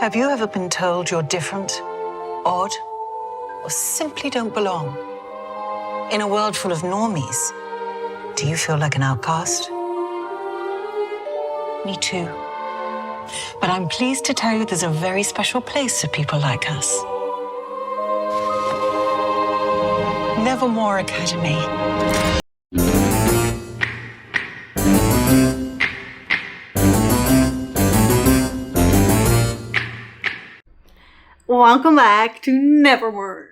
Have you ever been told you're different, odd, or simply don't belong? In a world full of normies, do you feel like an outcast? Me too. But I'm pleased to tell you there's a very special place for people like us. Nevermore Academy. Welcome back to Nevermore.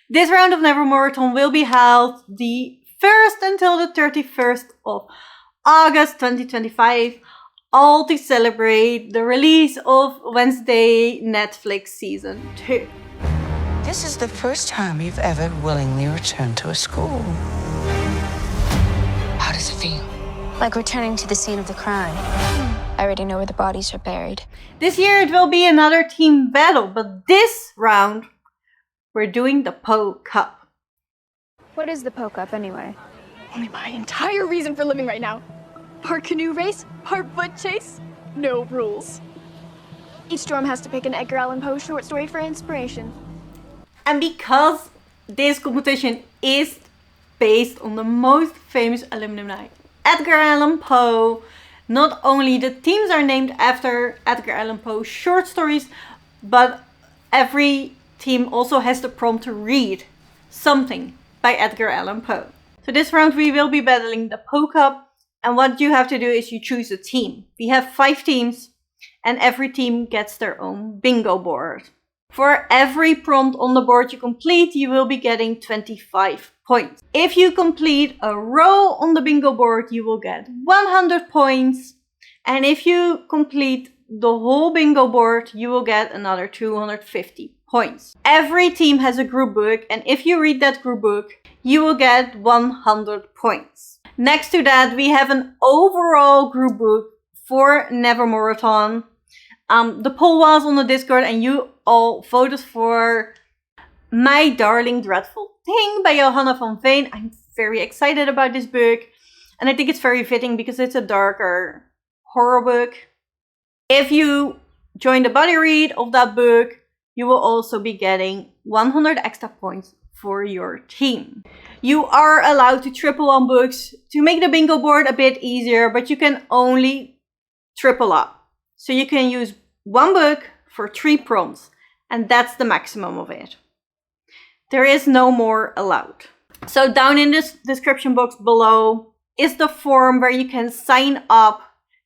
This round of Nevermoreathon will be held the 1st until the 31st of August 2025, all to celebrate the release of Wednesday Netflix Season 2. This is the first time you've ever willingly returned to a school. How does it feel? Like returning to the scene of the crime. I already know where the bodies are buried. This year it will be another team battle, but this round we're doing the Poe Cup. What is the Poe Cup anyway? Only my entire reason for living right now. Part canoe race, part foot chase, no rules. Each dorm has to pick an Edgar Allan Poe short story for inspiration. And because this competition is based on the most famous alumni, Edgar Allan Poe, not only the teams are named after Edgar Allan Poe short stories, but every team also has the prompt to read something by Edgar Allan Poe. So this round we will be battling the Poe Cup, and what you have to do is you choose a team. We have 5 teams and every team gets their own bingo board. For every prompt on the board you complete, you will be getting 25 points. If you complete a row on the bingo board, you will get 100 points. And if you complete the whole bingo board, you will get another 250 points. Every team has a group book, and if you read that group book, you will get 100 points. Next to that, we have an overall group book for Nevermoreathon. The poll was on the Discord and you all voted for My Darling Dreadful Thing by Johanna van Veen. I'm very excited about this book and I think it's very fitting because it's a darker horror book. If you join the buddy read of that book, you will also be getting 100 extra points for your team. You are allowed to triple on books to make the bingo board a bit easier, but you can only triple up. So you can use one book for 3 prompts, and that's the maximum of it. There is no more allowed. So down in this description box below is the form where you can sign up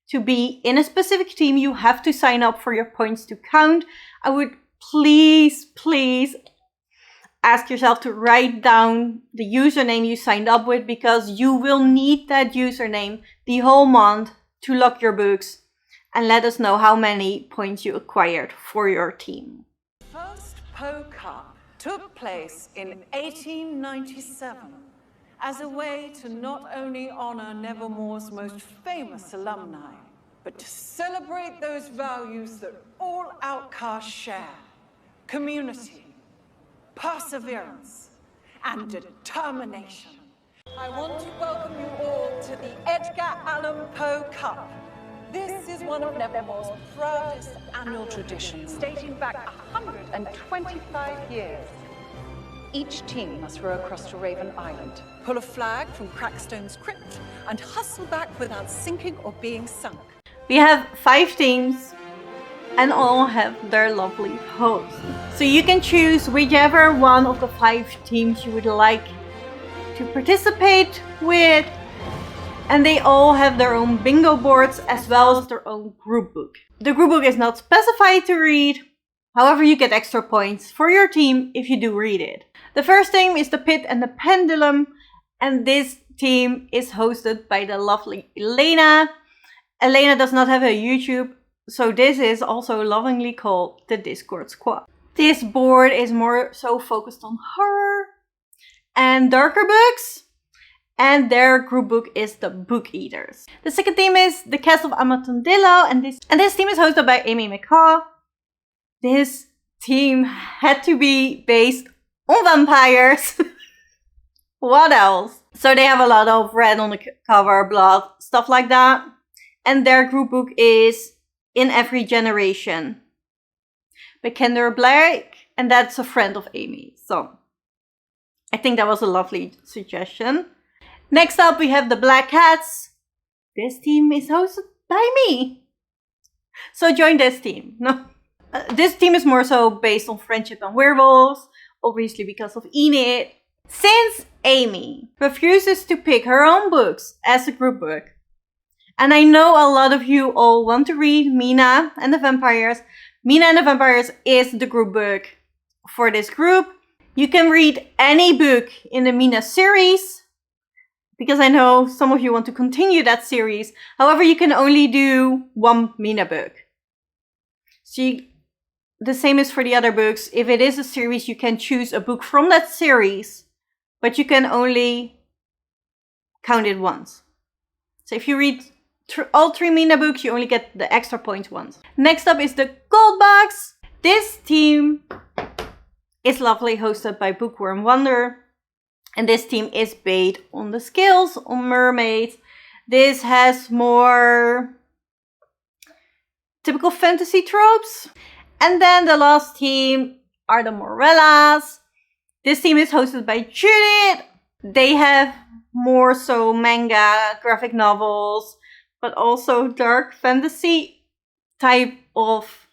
to be in a specific team. You have to sign up for your points to count. I would please ask yourself to write down the username you signed up with, because you will need that username the whole month to lock your books. And let us know how many points you acquired for your team. The first Poe Cup took place in 1897 as a way to not only honor Nevermore's most famous alumni, but to celebrate those values that all outcasts share: community, perseverance, and determination. I want to welcome you all to the Edgar Allan Poe Cup. This is one of Nevermore's proudest annual traditions, dating back 125 years. Each team must row across to Raven Island, pull a flag from Crackstone's crypt, and hustle back without sinking or being sunk. We have 5 teams and all have their lovely hosts. So you can choose whichever one of the 5 teams you would like to participate with. And they all have their own bingo boards as well as their own group book. The group book is not specified to read. However, you get extra points for your team if you do read it. The first team is the Pit and the Pendulum. And this team is hosted by the lovely Elena. Elena does not have a YouTube, so this is also lovingly called the Discord Squad. This board is more so focused on horror and darker books. And their group book is the Book Eaters. The second team is the Cast of Amontillado, and this team is hosted by Amy McCaw. This team had to be based on vampires. What else? So they have a lot of red on the cover, blood, stuff like that. And their group book is In Every Generation. by Kendra Black, and that's a friend of Amy. So I think that was a lovely suggestion. Next up, we have the Black Cats. This team is hosted by me. So join this team. No, this team is more so based on friendship and werewolves, obviously because of Enid. Since Amy refuses to pick her own books as a group book, and I know a lot of you all want to read Mina and the Vampires. Mina and the Vampires is the group book for this group. You can read any book in the Mina series, because I know some of you want to continue that series. However, you can only do one Mina book. So the same is for the other books. If it is a series, you can choose a book from that series, but you can only count it once. So if you read all 3 Mina books, you only get the extra points once. Next up is the Gold Box. This team is lovely, hosted by Bookworm Wonder. And this team is based on the skills on mermaids. This has more typical fantasy tropes. And then the last team are the Morellas. This team is hosted by Judith. They have more so manga, graphic novels, but also dark fantasy type of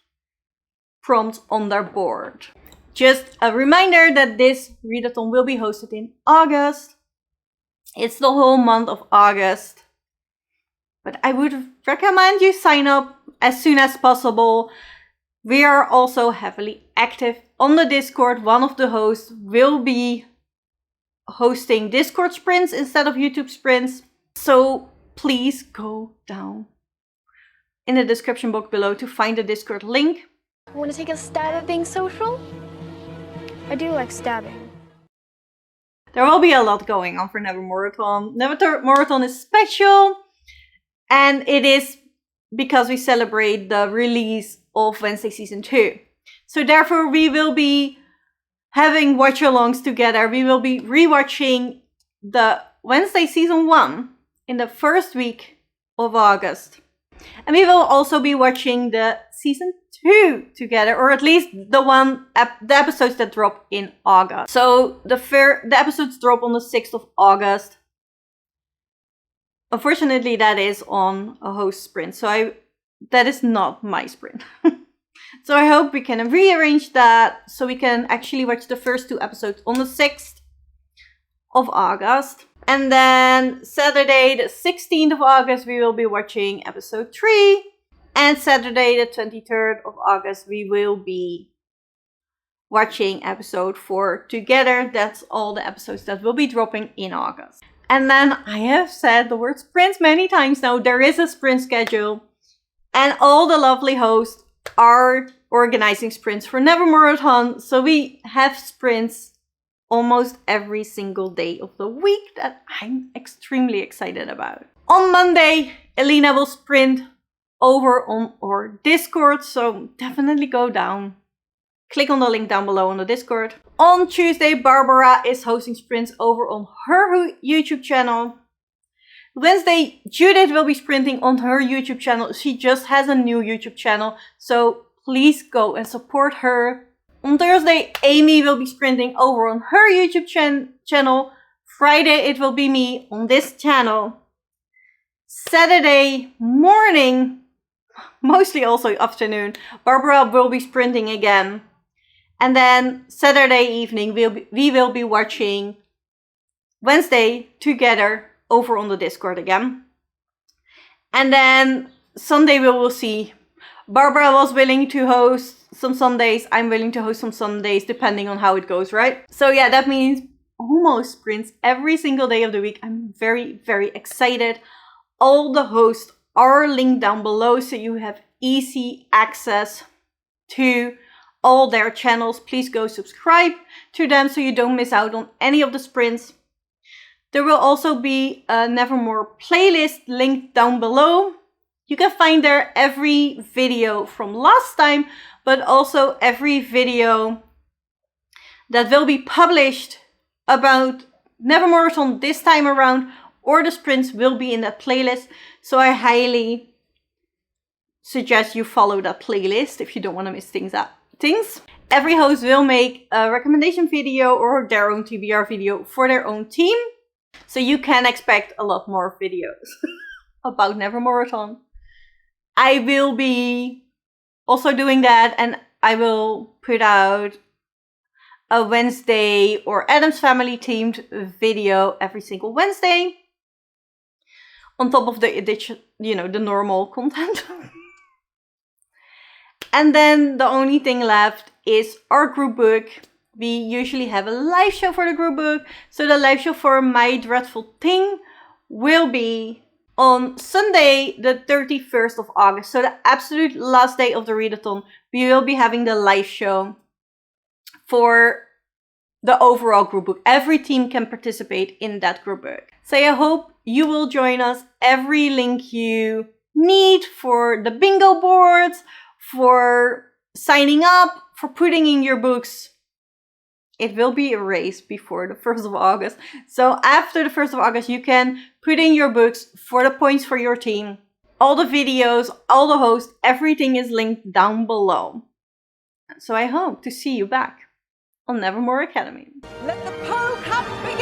prompts on their board. Just a reminder that this readathon will be hosted in August. It's the whole month of August. But I would recommend you sign up as soon as possible. We are also heavily active on the Discord. One of the hosts will be hosting Discord sprints instead of YouTube sprints. So please go down in the description box below to find the Discord link. Want to take a stab at being social? I do like stabbing. There will be a lot going on for Nevermoreathon. Nevermoreathon is special, and it is because we celebrate the release of Wednesday Season 2. So therefore we will be having watch-alongs together. We will be rewatching the Wednesday Season 1 in the first week of August. And we will also be watching the Season 2 together, or at least the episodes that drop in August. So the episodes drop on the 6th of August. Unfortunately, that is on a host sprint, so that is not my sprint. So I hope we can rearrange that so we can actually watch the first 2 episodes on the 6th of August. And then Saturday the 16th of August we will be watching episode 3. And Saturday the 23rd of August we will be watching episode 4 together. That's all the episodes that will be dropping in August. And then I have said the word sprints many times now. There is a sprint schedule. And all the lovely hosts are organizing sprints for Nevermoreathon. So we have sprints almost every single day of the week that I'm extremely excited about. On Monday, Elena will sprint over on our Discord. So definitely go down. Click on the link down below on the Discord. On Tuesday, Barbara is hosting sprints over on her YouTube channel. Wednesday, Judith will be sprinting on her YouTube channel. She just has a new YouTube channel, so please go and support her. On Thursday, Amy will be sprinting over on her YouTube channel. Friday, it will be me on this channel. Saturday morning, mostly also afternoon, Barbara will be sprinting again. And then Saturday evening, we will be watching Wednesday together over on the Discord again. And then Sunday we will see. Barbara was willing to host some Sundays. I'm willing to host some Sundays depending on how it goes, right? So yeah, that means almost sprints every single day of the week. I'm very, very excited. All the hosts are linked down below so you have easy access to all their channels. Please go subscribe to them so you don't miss out on any of the sprints. There will also be a Nevermore playlist linked down below. You can find there every video from last time, but also every video that will be published about Nevermoreathon this time around, or the sprints will be in that playlist. So I highly suggest you follow that playlist if you don't want to miss things things. Every host will make a recommendation video or their own TBR video for their own team. So you can expect a lot more videos about Nevermoreathon. I will be also doing that, and I will put out a Wednesday or Addams Family themed video every single Wednesday. On top of the addition, you know, the normal content. And then the only thing left is our group book. We usually have a live show for the group book. So the live show for My Dreadful Thing will be on Sunday, the 31st of August. So the absolute last day of the readathon, we will be having the live show for the overall group book. Every team can participate in that group book. So I hope you will join us. Every link you need for the bingo boards, for signing up, for putting in your books. It will be erased before the 1st of August. So after the 1st of August, you can put in your books for the points for your team. All the videos, all the hosts, everything is linked down below. So I hope to see you back on Nevermore Academy. Let the Poe Cup begin!